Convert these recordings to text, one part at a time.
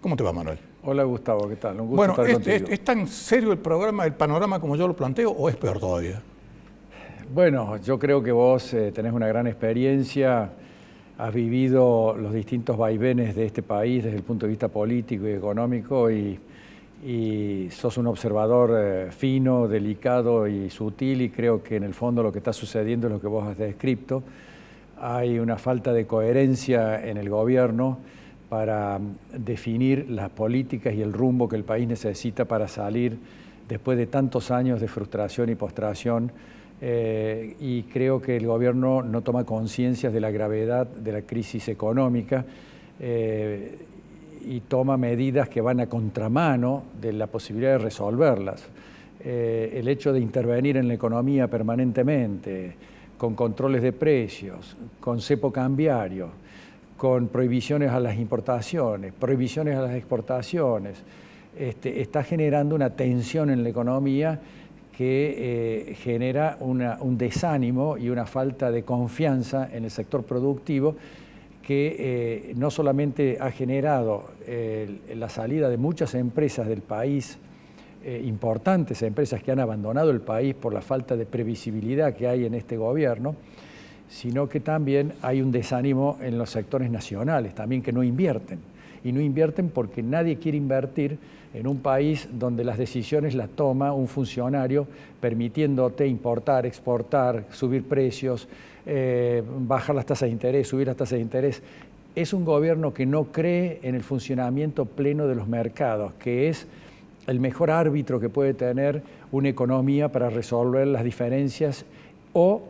¿Cómo te va, Manuel? Hola, Gustavo, ¿qué tal? Un gusto estar contigo. ¿Es tan serio el programa, el panorama como yo lo planteo, o es peor todavía? Bueno, yo creo que vos tenés una gran experiencia, has vivido los distintos vaivenes de este país desde el punto de vista político y económico y sos un observador fino, delicado y sutil, y creo que en el fondo lo que está sucediendo es lo que vos has descrito. Hay una falta de coherencia en el gobierno para definir las políticas y el rumbo que el país necesita para salir después de tantos años de frustración y postración, y creo que el gobierno no toma conciencia de la gravedad de la crisis económica y toma medidas que van a contramano de la posibilidad de resolverlas. El hecho de intervenir en la economía permanentemente, con controles de precios, con cepo cambiario, con prohibiciones a las importaciones, prohibiciones a las exportaciones, está generando una tensión en la economía que genera un desánimo y una falta de confianza en el sector productivo que no solamente ha generado la salida de muchas empresas del país, importantes empresas que han abandonado el país por la falta de previsibilidad que hay en este gobierno, sino que también hay un desánimo en los sectores nacionales, también que no invierten. Y no invierten porque nadie quiere invertir en un país donde las decisiones las toma un funcionario permitiéndote importar, exportar, subir precios, bajar las tasas de interés, subir las tasas de interés. Es un gobierno que no cree en el funcionamiento pleno de los mercados, que es el mejor árbitro que puede tener una economía para resolver las diferencias o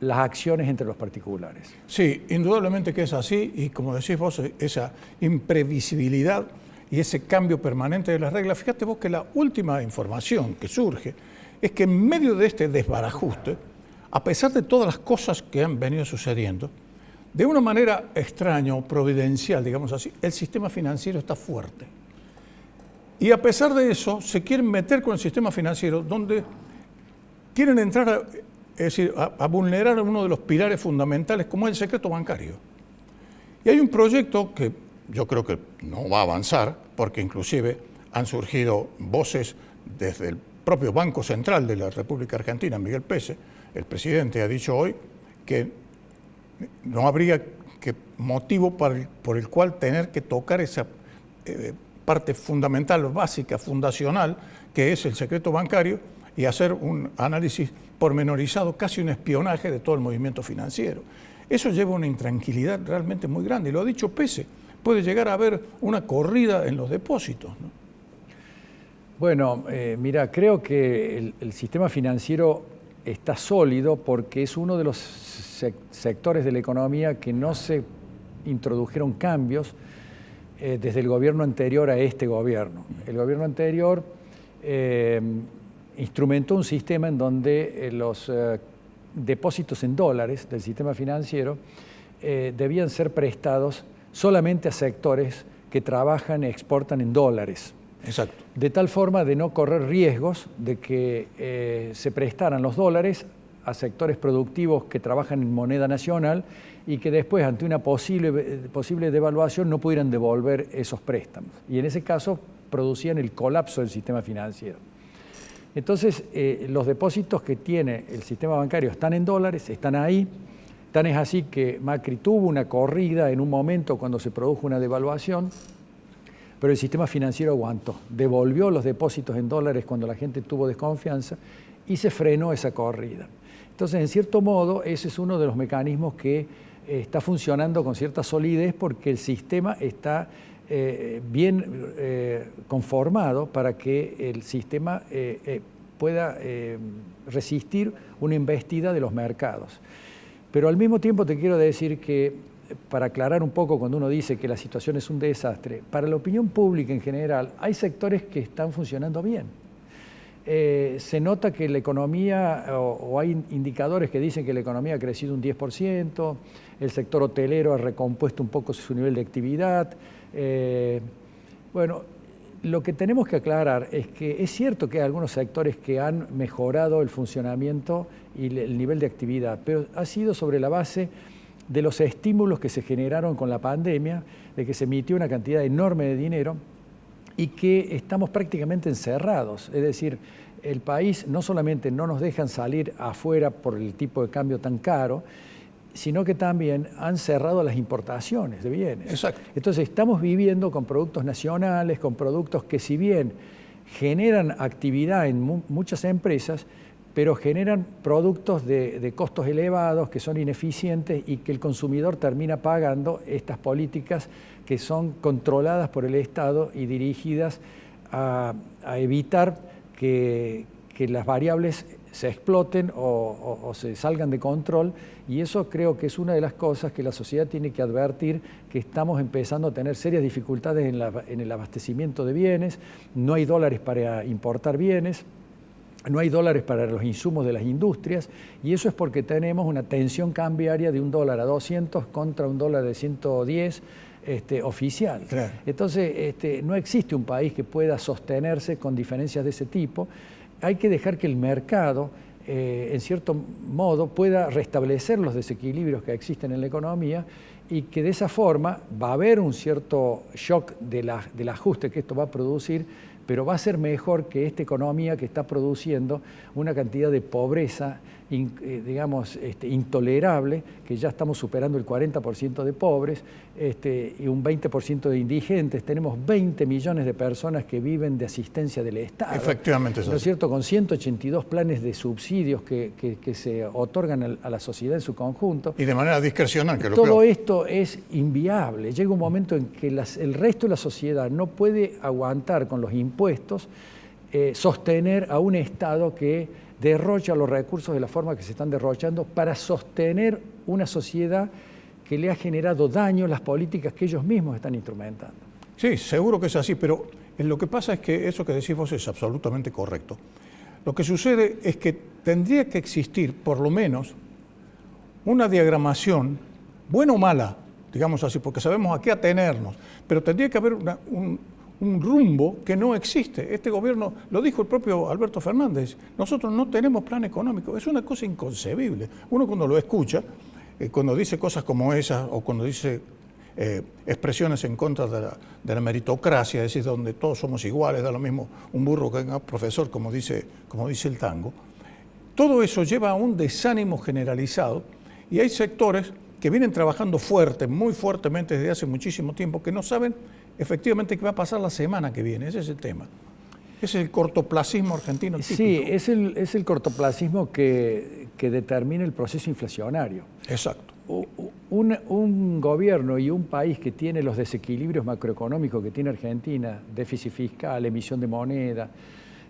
las acciones entre los particulares. Sí, indudablemente que es así, y como decís vos, esa imprevisibilidad y ese cambio permanente de las reglas. Fíjate vos que la última información que surge es que en medio de este desbarajuste, a pesar de todas las cosas que han venido sucediendo, de una manera extraña o providencial, digamos así, el sistema financiero está fuerte. Y a pesar de eso, se quieren meter con el sistema financiero, donde quieren entrar a vulnerar uno de los pilares fundamentales, como es el secreto bancario. Y hay un proyecto que yo creo que no va a avanzar, porque inclusive han surgido voces desde el propio Banco Central de la República Argentina, Miguel Pese, el presidente, ha dicho hoy que no habría motivo por el cual tener que tocar esa parte fundamental, básica, fundacional, que es el secreto bancario, y hacer un análisis pormenorizado, casi un espionaje de todo el movimiento financiero. Eso lleva una intranquilidad realmente muy grande, y lo ha dicho Pese, puede llegar a haber una corrida en los depósitos, ¿no? Bueno, mira, creo que el sistema financiero está sólido porque es uno de los sectores de la economía que no se introdujeron cambios desde el gobierno anterior a este gobierno. El gobierno anterior instrumentó un sistema en donde los depósitos en dólares del sistema financiero debían ser prestados solamente a sectores que trabajan y exportan en dólares. Exacto. De tal forma de no correr riesgos de que se prestaran los dólares a sectores productivos que trabajan en moneda nacional y que después, ante una posible devaluación, no pudieran devolver esos préstamos. Y en ese caso producían el colapso del sistema financiero. Entonces, los depósitos que tiene el sistema bancario están en dólares, están ahí. Tan es así que Macri tuvo una corrida en un momento cuando se produjo una devaluación, pero el sistema financiero aguantó, devolvió los depósitos en dólares cuando la gente tuvo desconfianza y se frenó esa corrida. Entonces, en cierto modo, ese es uno de los mecanismos que está funcionando con cierta solidez porque el sistema está bien conformado para que el sistema pueda resistir una embestida de los mercados. Pero al mismo tiempo te quiero decir que, para aclarar un poco cuando uno dice que la situación es un desastre, para la opinión pública en general hay sectores que están funcionando bien. Se nota que la economía, o hay indicadores que dicen que la economía ha crecido un 10%, el sector hotelero ha recompuesto un poco su nivel de actividad. Bueno, lo que tenemos que aclarar es que es cierto que hay algunos sectores que han mejorado el funcionamiento y el nivel de actividad, pero ha sido sobre la base de los estímulos que se generaron con la pandemia, de que se emitió una cantidad enorme de dinero y que estamos prácticamente encerrados. Es decir, el país no solamente no nos dejan salir afuera por el tipo de cambio tan caro, sino que también han cerrado las importaciones de bienes. Exacto. Entonces estamos viviendo con productos nacionales, con productos que si bien generan actividad en muchas empresas, pero generan productos de costos elevados que son ineficientes y que el consumidor termina pagando estas políticas que son controladas por el Estado y dirigidas a evitar que las variables se exploten o se salgan de control, y eso creo que es una de las cosas que la sociedad tiene que advertir, que estamos empezando a tener serias dificultades en el abastecimiento de bienes, no hay dólares para importar bienes, no hay dólares para los insumos de las industrias, y eso es porque tenemos una tensión cambiaria de $1 a 200 contra $1 de 110 oficial. Claro. Entonces, no existe un país que pueda sostenerse con diferencias de ese tipo. Hay que dejar que el mercado, en cierto modo, pueda restablecer los desequilibrios que existen en la economía, y que de esa forma va a haber un cierto shock del ajuste que esto va a producir, pero va a ser mejor que esta economía que está produciendo una cantidad de pobreza, intolerable, que ya estamos superando el 40% de pobres y un 20% de indigentes. Tenemos 20 millones de personas que viven de asistencia del Estado. Efectivamente, ¿No es cierto? Con 182 planes de subsidios que se otorgan a la sociedad en su conjunto. Y de manera discrecional, que lo Todo creo. esto es inviable. Llega un momento en que el resto de la sociedad no puede aguantar con los impuestos sostener a un Estado que derrocha los recursos de la forma que se están derrochando para sostener una sociedad que le ha generado daño las políticas que ellos mismos están instrumentando. Sí, seguro que es así, pero lo que pasa es que eso que decís vos es absolutamente correcto. Lo que sucede es que tendría que existir, por lo menos, una diagramación, buena o mala, digamos así, porque sabemos a qué atenernos, pero tendría que haber un rumbo que no existe. Este gobierno, lo dijo el propio Alberto Fernández, nosotros no tenemos plan económico, es una cosa inconcebible. Uno cuando lo escucha, cuando dice cosas como esas, o cuando dice expresiones en contra de la meritocracia, es decir, donde todos somos iguales, da lo mismo un burro que un profesor, como dice el tango, todo eso lleva a un desánimo generalizado, y hay sectores que vienen trabajando muy fuertemente desde hace muchísimo tiempo, que no saben efectivamente qué va a pasar la semana que viene. Ese es el tema. Es el cortoplacismo argentino típico. Sí, es el cortoplacismo que determina el proceso inflacionario. Exacto. Un gobierno y un país que tiene los desequilibrios macroeconómicos que tiene Argentina, déficit fiscal, emisión de moneda,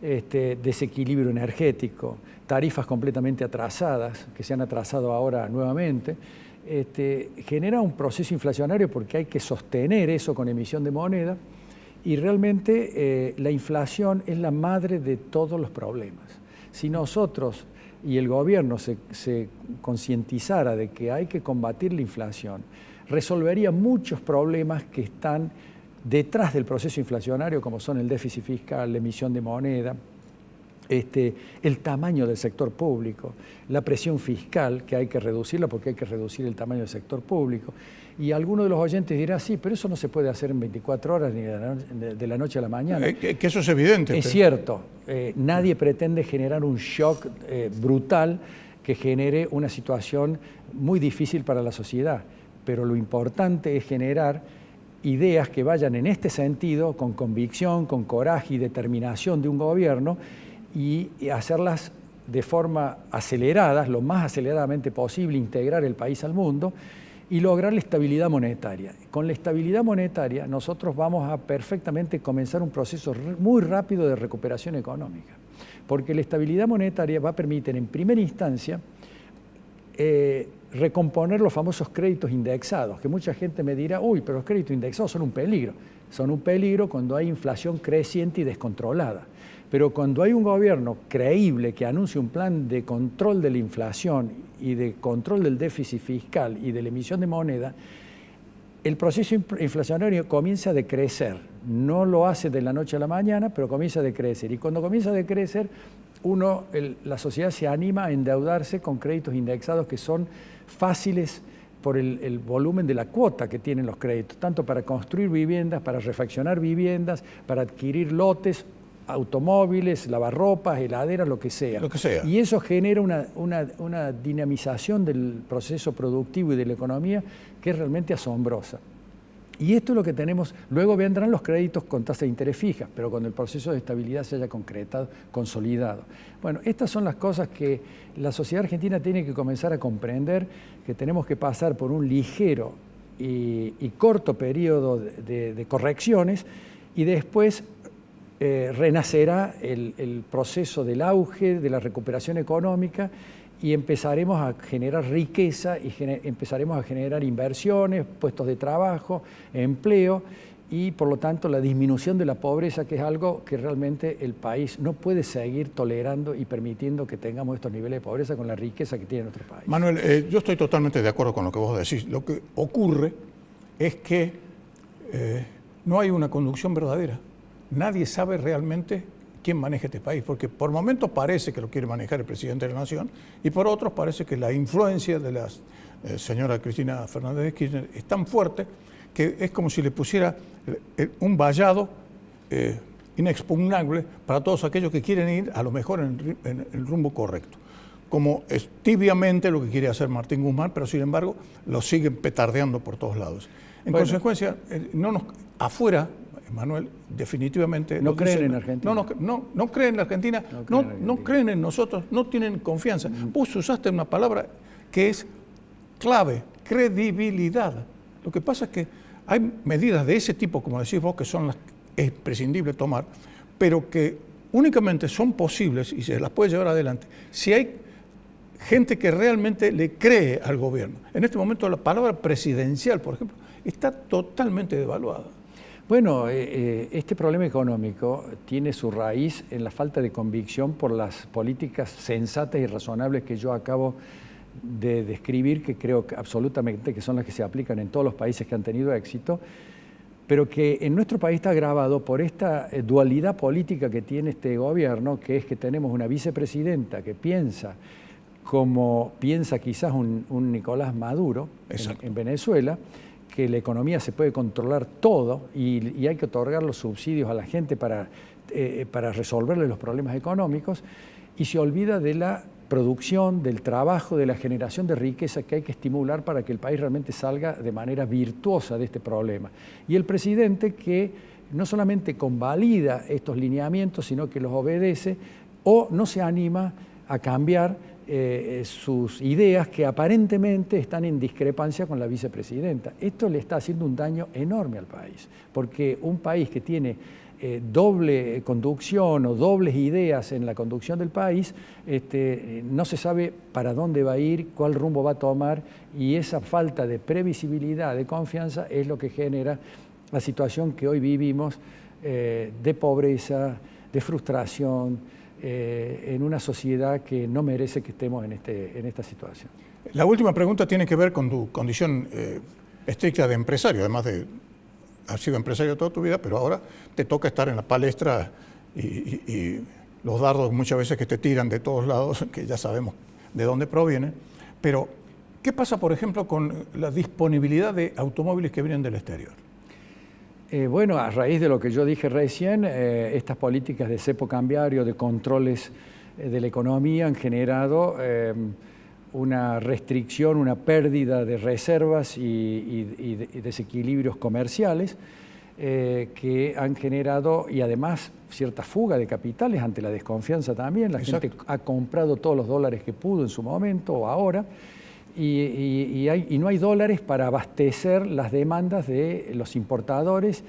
desequilibrio energético, tarifas completamente atrasadas, que se han atrasado ahora nuevamente, genera un proceso inflacionario porque hay que sostener eso con emisión de moneda, y realmente la inflación es la madre de todos los problemas. Si nosotros y el gobierno se concientizara de que hay que combatir la inflación, resolvería muchos problemas que están detrás del proceso inflacionario, como son el déficit fiscal, la emisión de moneda, el tamaño del sector público, la presión fiscal, que hay que reducirla porque hay que reducir el tamaño del sector público. Y alguno de los oyentes dirá, sí, pero eso no se puede hacer en 24 horas ni de la noche a la mañana. Que eso es evidente. Es cierto, nadie pretende generar un shock brutal que genere una situación muy difícil para la sociedad, pero lo importante es generar ideas que vayan en este sentido, con convicción, con coraje y determinación de un gobierno, y hacerlas de forma acelerada, lo más aceleradamente posible, integrar el país al mundo y lograr la estabilidad monetaria. Con la estabilidad monetaria nosotros vamos a perfectamente comenzar un proceso muy rápido de recuperación económica, porque la estabilidad monetaria va a permitir en primera instancia recomponer los famosos créditos indexados, que mucha gente me dirá, uy, pero los créditos indexados son un peligro. Son un peligro cuando hay inflación creciente y descontrolada. Pero cuando hay un gobierno creíble que anuncie un plan de control de la inflación y de control del déficit fiscal y de la emisión de moneda, el proceso inflacionario comienza a decrecer. No lo hace de la noche a la mañana, pero comienza a decrecer. Y cuando comienza a decrecer, la sociedad se anima a endeudarse con créditos indexados que son fáciles por el volumen de la cuota que tienen los créditos, tanto para construir viviendas, para refaccionar viviendas, para adquirir lotes, automóviles, lavarropas, heladeras, lo que sea. Lo que sea. Y eso genera una dinamización del proceso productivo y de la economía que es realmente asombrosa. Y esto es lo que tenemos, luego vendrán los créditos con tasa de interés fija, pero cuando el proceso de estabilidad se haya concretado, consolidado. Bueno, estas son las cosas que la sociedad argentina tiene que comenzar a comprender, que tenemos que pasar por un ligero y corto periodo de correcciones y después renacerá el proceso del auge, de la recuperación económica, y empezaremos a generar riqueza y empezaremos a generar inversiones, puestos de trabajo, empleo y por lo tanto la disminución de la pobreza, que es algo que realmente el país no puede seguir tolerando y permitiendo que tengamos estos niveles de pobreza con la riqueza que tiene nuestro país. Manuel, yo estoy totalmente de acuerdo con lo que vos decís. Lo que ocurre es que no hay una conducción verdadera. Nadie sabe realmente quién maneja este país, porque por momentos parece que lo quiere manejar el presidente de la Nación y por otros parece que la influencia de la señora Cristina Fernández de Kirchner es tan fuerte que es como si le pusiera un vallado inexpugnable para todos aquellos que quieren ir a lo mejor en el rumbo correcto, como es tibiamente lo que quiere hacer Martín Guzmán, pero sin embargo lo siguen petardeando por todos lados. En consecuencia, afuera, Manuel, definitivamente... No creen en Argentina. No creen en la Argentina, no creen en nosotros, no tienen confianza. Vos usaste una palabra que es clave, credibilidad. Lo que pasa es que hay medidas de ese tipo, como decís vos, que son las que es imprescindible tomar, pero que únicamente son posibles y se las puede llevar adelante si hay gente que realmente le cree al gobierno. En este momento la palabra presidencial, por ejemplo, está totalmente devaluada. Bueno, este problema económico tiene su raíz en la falta de convicción por las políticas sensatas y razonables que yo acabo de describir, que creo que absolutamente que son las que se aplican en todos los países que han tenido éxito, pero que en nuestro país está agravado por esta dualidad política que tiene este gobierno, que es que tenemos una vicepresidenta que piensa como piensa quizás un Nicolás Maduro en Venezuela, que la economía se puede controlar todo y hay que otorgar los subsidios a la gente para resolverle los problemas económicos, y se olvida de la producción, del trabajo, de la generación de riqueza que hay que estimular para que el país realmente salga de manera virtuosa de este problema. Y el presidente, que no solamente convalida estos lineamientos, sino que los obedece o no se anima a cambiar sus ideas, que aparentemente están en discrepancia con la vicepresidenta. Esto le está haciendo un daño enorme al país, porque un país que tiene doble conducción o dobles ideas en la conducción del país, no se sabe para dónde va a ir, cuál rumbo va a tomar, y esa falta de previsibilidad, de confianza, es lo que genera la situación que hoy vivimos de pobreza, de frustración, en una sociedad que no merece que estemos en esta situación. La última pregunta tiene que ver con tu condición estricta de empresario, además de has sido empresario toda tu vida, pero ahora te toca estar en la palestra y los dardos muchas veces que te tiran de todos lados, que ya sabemos de dónde provienen. Pero, ¿qué pasa, por ejemplo, con la disponibilidad de automóviles que vienen del exterior? Bueno, a raíz de lo que yo dije recién, estas políticas de cepo cambiario, de controles de la economía han generado una restricción, una pérdida de reservas y desequilibrios comerciales que han generado, y además cierta fuga de capitales ante la desconfianza también. La gente ha comprado todos los dólares que pudo en su momento o ahora, y no hay dólares para abastecer las demandas de los importadores.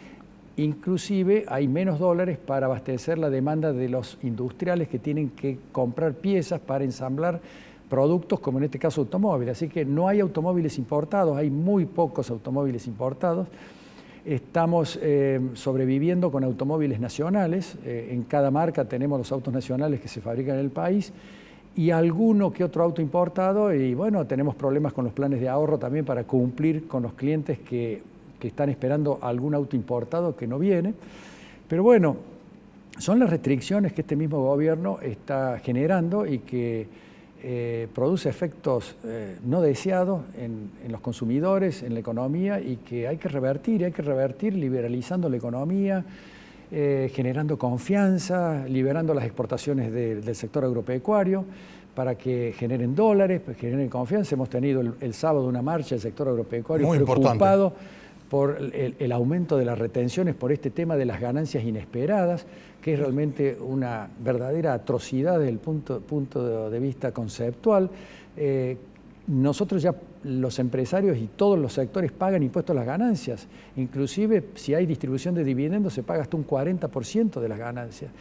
Inclusive hay menos dólares para abastecer la demanda de los industriales que tienen que comprar piezas para ensamblar productos, como en este caso automóviles. Así que no hay automóviles importados, hay muy pocos automóviles importados. Estamos sobreviviendo con automóviles nacionales. En cada marca tenemos los autos nacionales que se fabrican en el país y alguno que otro auto importado, y bueno, tenemos problemas con los planes de ahorro también para cumplir con los clientes que están esperando algún auto importado que no viene. Pero bueno, son las restricciones que este mismo gobierno está generando y que produce efectos no deseados en los consumidores, en la economía, y que hay que revertir liberalizando la economía, generando confianza, liberando las exportaciones del sector agropecuario para que generen dólares, pues generen confianza. Hemos tenido el sábado una marcha del sector agropecuario muy preocupado importante por el aumento de las retenciones, por este tema de las ganancias inesperadas, que es realmente una verdadera atrocidad desde el punto de vista conceptual. Nosotros ya, los empresarios y todos los sectores pagan impuestos a las ganancias. Inclusive, si hay distribución de dividendos, se paga hasta un 40% de las ganancias.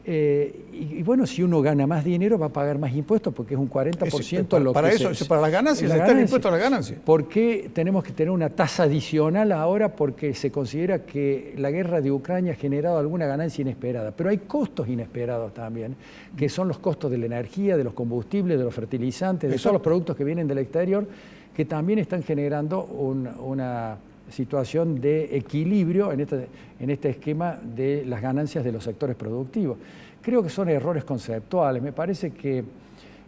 Y bueno, si uno gana más dinero va a pagar más impuestos porque es un 40% lo para que eso, para las ganancias, está el impuesto a las ganancias. ¿Por qué tenemos que tener una tasa adicional ahora? Porque se considera que la guerra de Ucrania ha generado alguna ganancia inesperada, pero hay costos inesperados también, que son los costos de la energía, de los combustibles, de los fertilizantes, de todos los productos que vienen del exterior, que también están generando una situación de equilibrio en este esquema de las ganancias de los sectores productivos. Creo que son errores conceptuales. Me parece que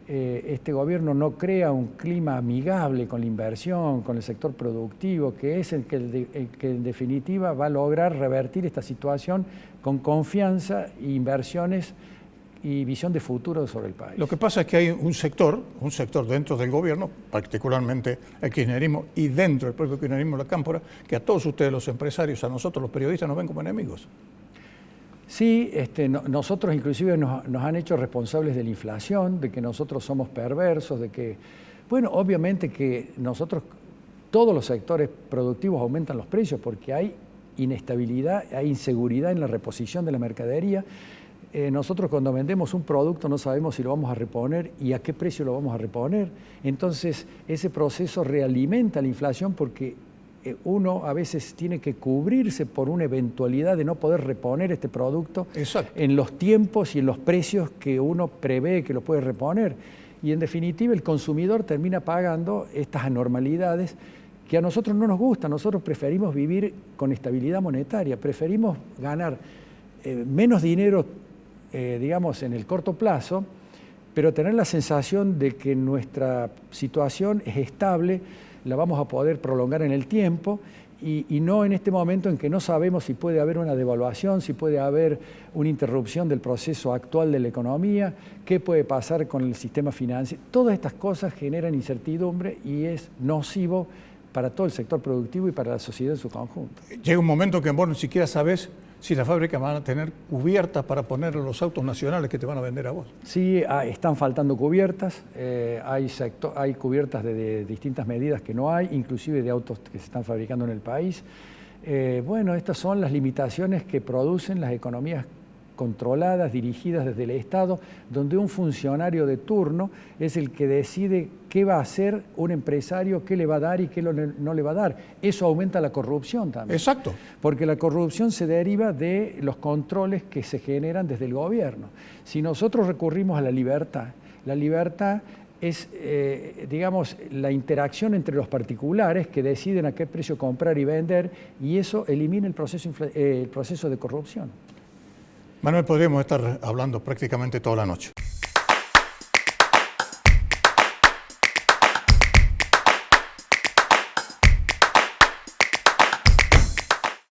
este gobierno no crea un clima amigable con la inversión, con el sector productivo, que es el que en definitiva va a lograr revertir esta situación con confianza e inversiones y visión de futuro sobre el país. Lo que pasa es que hay un sector dentro del gobierno, particularmente el kirchnerismo y dentro del propio kirchnerismo de la Cámpora, que a todos ustedes los empresarios, a nosotros los periodistas nos ven como enemigos. Sí, nosotros inclusive nos han hecho responsables de la inflación, de que nosotros somos perversos, de que, bueno, obviamente que nosotros, todos los sectores productivos aumentan los precios porque hay inestabilidad, hay inseguridad en la reposición de la mercadería. Nosotros cuando vendemos un producto no sabemos si lo vamos a reponer y a qué precio lo vamos a reponer. Entonces ese proceso realimenta la inflación porque uno a veces tiene que cubrirse por una eventualidad de no poder reponer este producto en los tiempos y en los precios que uno prevé que lo puede reponer. Y en definitiva el consumidor termina pagando estas anormalidades que a nosotros no nos gustan. Nosotros preferimos vivir con estabilidad monetaria, preferimos ganar menos dinero digamos, en el corto plazo, pero tener la sensación de que nuestra situación es estable, la vamos a poder prolongar en el tiempo y no en este momento en que no sabemos si puede haber una devaluación, si puede haber una interrupción del proceso actual de la economía, qué puede pasar con el sistema financiero. Todas estas cosas generan incertidumbre y es nocivo para todo el sector productivo y para la sociedad en su conjunto. Llega un momento que vos ni siquiera sabés si las fábricas van a tener cubiertas para poner los autos nacionales que te van a vender a vos. Sí, están faltando cubiertas, hay cubiertas de distintas medidas que no hay, inclusive de autos que se están fabricando en el país. Bueno, estas son las limitaciones que producen las economías controladas, dirigidas desde el Estado, donde un funcionario de turno es el que decide qué va a hacer un empresario, qué le va a dar y qué no le va a dar. Eso aumenta la corrupción también. Exacto. Porque la corrupción se deriva de los controles que se generan desde el gobierno. Si nosotros recurrimos a la libertad es, digamos, la interacción entre los particulares que deciden a qué precio comprar y vender, y eso elimina el proceso de corrupción. Manuel, podríamos estar hablando prácticamente toda la noche.